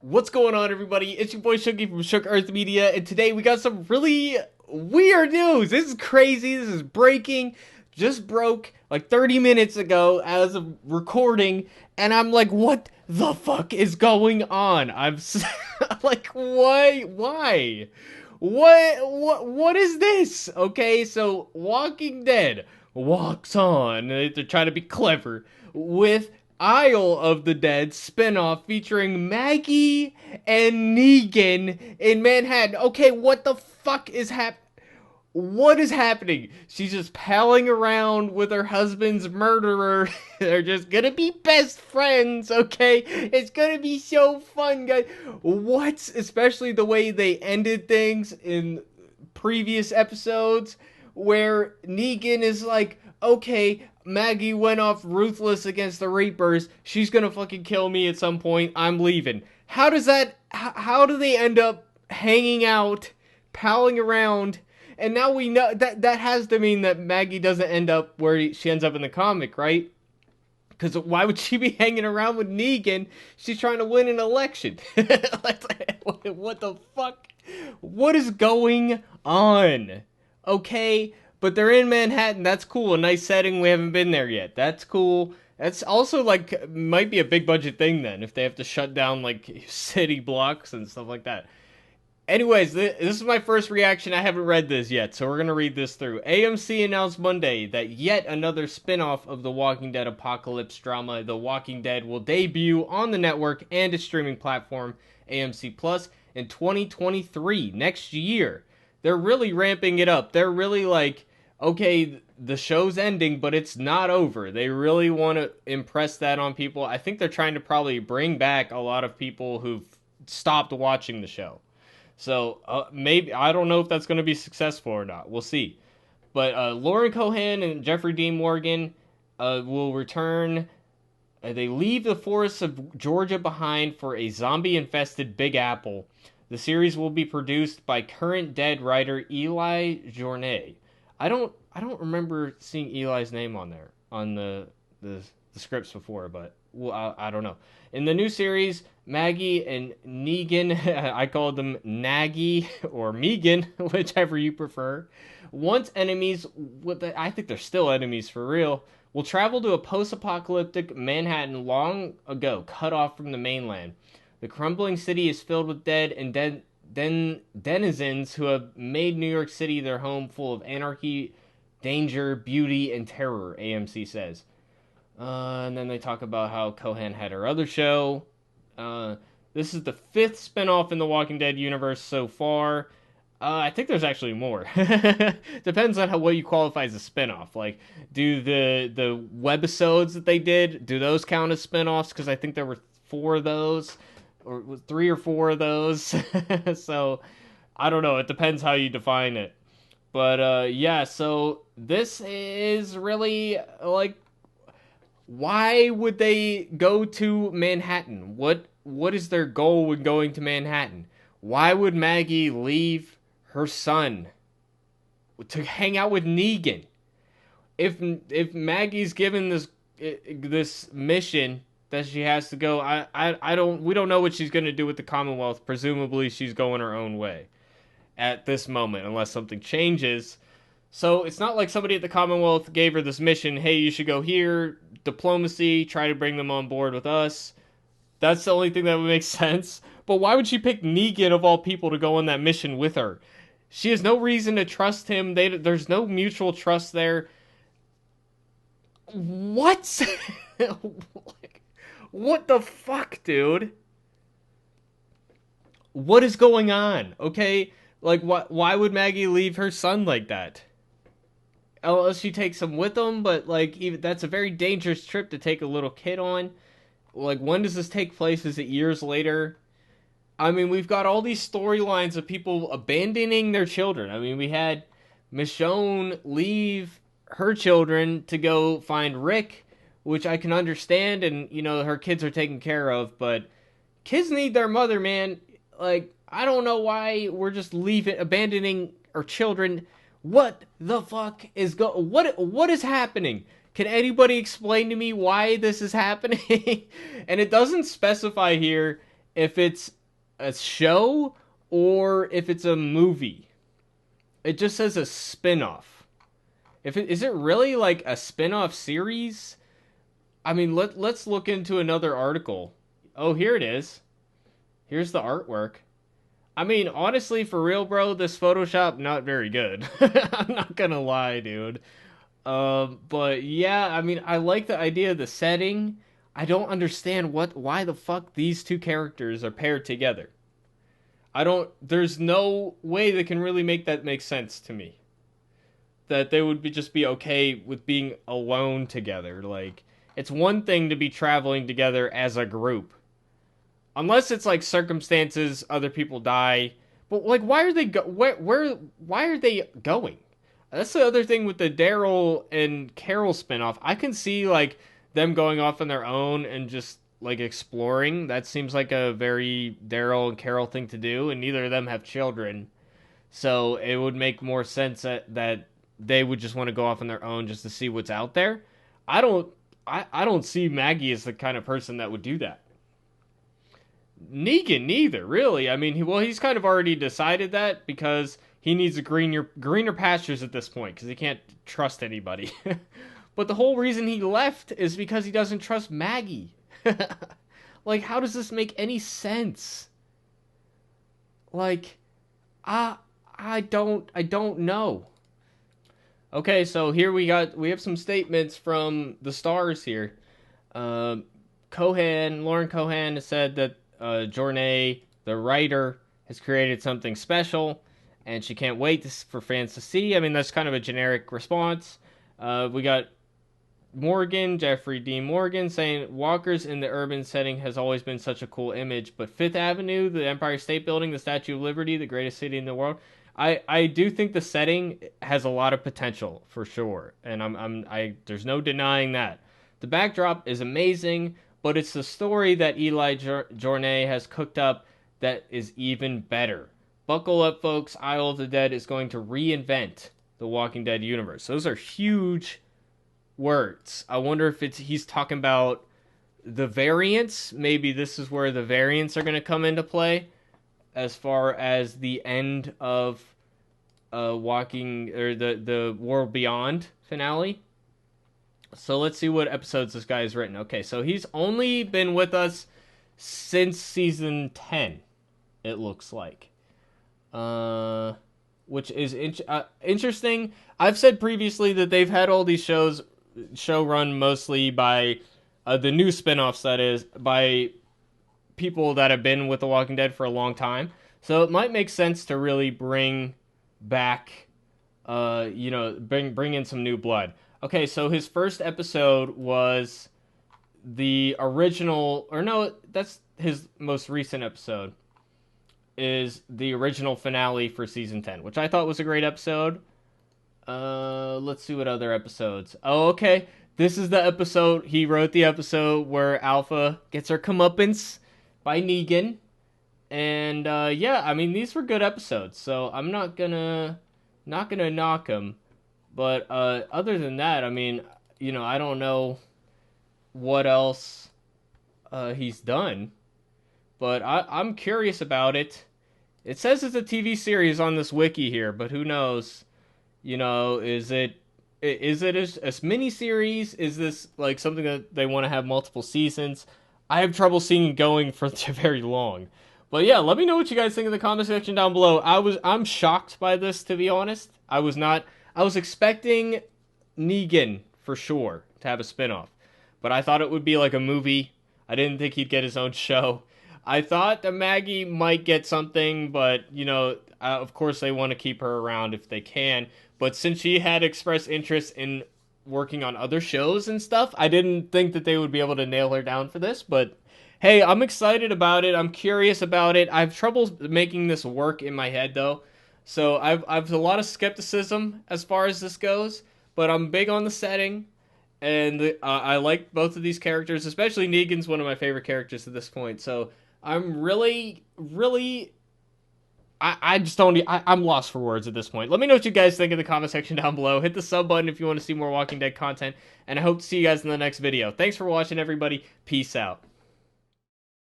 What's going on, everybody? It's your boy Shooky from Shook Earth Media, and today we got some really weird news. This is crazy. This is breaking. Just broke like 30 minutes ago as of recording, and I'm like, what the fuck is going on? Like, why? Why? What is this? Okay, so Walking Dead walks on. They're trying to be clever with Isle of the Dead spinoff featuring Maggie and Negan in Manhattan. Okay, what the fuck is What is happening? She's just palling around with her husband's murderer. They're just gonna be best friends, okay? It's gonna be so fun, guys. What? Especially the way they ended things in previous episodes, where Negan is like, okay, Maggie went off ruthless against the Reapers. She's gonna fucking kill me at some point. I'm leaving. How does that? How do they end up hanging out, palling around? And now we know that has to mean that Maggie doesn't end up where she ends up in the comic, right? Because why would she be hanging around with Negan? She's trying to win an election. What the fuck? What is going on? Okay, but they're in Manhattan. That's cool. A nice setting. We haven't been there yet. That's cool. That's also like might be a big budget thing then if they have to shut down like city blocks and stuff like that. Anyways, this is my first reaction. I haven't read this yet, so we're going to read this through. AMC announced Monday that yet another spin-off of the Walking Dead apocalypse drama, The Walking Dead, will debut on the network and its streaming platform, AMC Plus, in 2023, next year. They're really ramping it up. They're really like, okay, the show's ending, but it's not over. They really want to impress that on people. I think they're trying to probably bring back a lot of people who've stopped watching the show. So maybe I don't know if that's going to be successful or not. We'll see. But Lauren Cohan and Jeffrey Dean Morgan will return. They leave the forests of Georgia behind for a zombie-infested Big Apple. The series will be produced by current Dead writer Eli Journet. I don't remember seeing Eli's name on there on the scripts before, but well, I don't know. In the new series, Maggie and Negan, I called them Naggy or Megan, whichever you prefer, once enemies, I think they're still enemies for real, will travel to a post-apocalyptic Manhattan long ago, cut off from the mainland. The crumbling city is filled with dead and denizens who have made New York City their home, full of anarchy, danger, beauty, and terror, AMC says. And then they talk about how Cohan had her other show. This is the 5th spinoff in the Walking Dead universe so far. I think there's actually more. Depends on what you qualify as a spinoff. Like, do the webisodes that they did, do those count as spinoffs? Because I think there were 4 of those, or 3 or 4 of those. So, I don't know. It depends how you define it. But, yeah, so this is really, like, why would they go to Manhattan? What is their goal when going to Manhattan? Why would Maggie leave her son to hang out with Negan? If Maggie's given this mission that she has to go, we don't know what she's going to do with the Commonwealth. Presumably she's going her own way at this moment unless something changes. So it's not like somebody at the Commonwealth gave her this mission, hey, you should go here, diplomacy, try to bring them on board with us. That's the only thing that would make sense. But why would she pick Negan, of all people, to go on that mission with her? She has no reason to trust him. There's no mutual trust there. What? What the fuck, dude? What is going on? Okay? Like, why would Maggie leave her son like that? Unless she takes him with them, but like even that's a very dangerous trip to take a little kid on. Like, when does this take place? Is it years later? I mean, we've got all these storylines of people abandoning their children. I mean, we had Michonne leave her children to go find Rick, which I can understand, and you know her kids are taken care of, but kids need their mother, man. Like, I don't know why we're just abandoning our children. What the fuck is what is happening? Can anybody explain to me why this is happening? And it doesn't specify here if it's a show or if it's a movie. It just says a spin-off. Is it really like a spin-off series? I mean, let's look into another article. Oh, here it is. Here's the artwork. I mean, honestly, for real, bro, this Photoshop not very good. I'm not gonna lie, dude. But yeah, I mean, I like the idea of the setting. I don't understand why the fuck these two characters are paired together. There's no way they can really make that make sense to me. That they would just be okay with being alone together. Like, it's one thing to be traveling together as a group. Unless it's like circumstances, other people die. But like, why are they why are they going? That's the other thing with the Daryl and Carol spinoff. I can see like them going off on their own and just like exploring. That seems like a very Daryl and Carol thing to do, and neither of them have children. So it would make more sense that they would just want to go off on their own just to see what's out there. I don't see Maggie as the kind of person that would do that. Negan neither, really. I mean, he's kind of already decided that because he needs a greener pastures at this point because he can't trust anybody. But the whole reason he left is because he doesn't trust Maggie. Like, how does this make any sense? Like, I don't know. Okay, so here we have some statements from the stars here. Lauren Cohan has said that Jornay, the writer, has created something special, and she can't wait for fans to see. I mean, that's kind of a generic response. We got Jeffrey Dean Morgan, saying Walkers in the urban setting has always been such a cool image, but Fifth Avenue, the Empire State Building, the Statue of Liberty, the greatest city in the world. I do think the setting has a lot of potential for sure, and there's no denying that. The backdrop is amazing, but it's the story that Eli Jornay has cooked up that is even better. Buckle up, folks. Isle of the Dead is going to reinvent the Walking Dead universe. Those are huge words. I wonder if he's talking about the variants. Maybe this is where the variants are going to come into play as far as the end of the World Beyond finale. So let's see what episodes this guy has written. Okay, so he's only been with us since season 10, it looks like. Which is interesting. I've said previously that they've had all these shows run mostly by the new spinoffs, that is, by people that have been with The Walking Dead for a long time. So it might make sense to really bring back, bring in some new blood. Okay, so his first episode was the original, or no, that's his most recent episode, is the original finale for season 10, which I thought was a great episode. Let's see what other episodes. Oh, okay. This is the episode, he wrote the episode where Alpha gets her comeuppance by Negan. And, yeah, I mean, these were good episodes, so I'm not gonna knock them. But, other than that, I mean, I don't know what else, he's done. But I'm curious about it. It says it's a TV series on this wiki here, but who knows? Is it a mini-series? Is this, like, something that they want to have multiple seasons? I have trouble seeing it going for very long. But yeah, let me know what you guys think in the comment section down below. I'm shocked by this, to be honest. I was expecting Negan, for sure, to have a spinoff. But I thought it would be like a movie. I didn't think he'd get his own show. I thought that Maggie might get something, but, of course they want to keep her around if they can. But since she had expressed interest in working on other shows and stuff, I didn't think that they would be able to nail her down for this. But hey, I'm excited about it. I'm curious about it. I have trouble making this work in my head, though. So I've a lot of skepticism as far as this goes. But I'm big on the setting. And I like both of these characters. Especially Negan's one of my favorite characters at this point. So I'm really, really... I'm lost for words at this point. Let me know what you guys think in the comment section down below. Hit the sub button if you want to see more Walking Dead content. And I hope to see you guys in the next video. Thanks for watching, everybody. Peace out.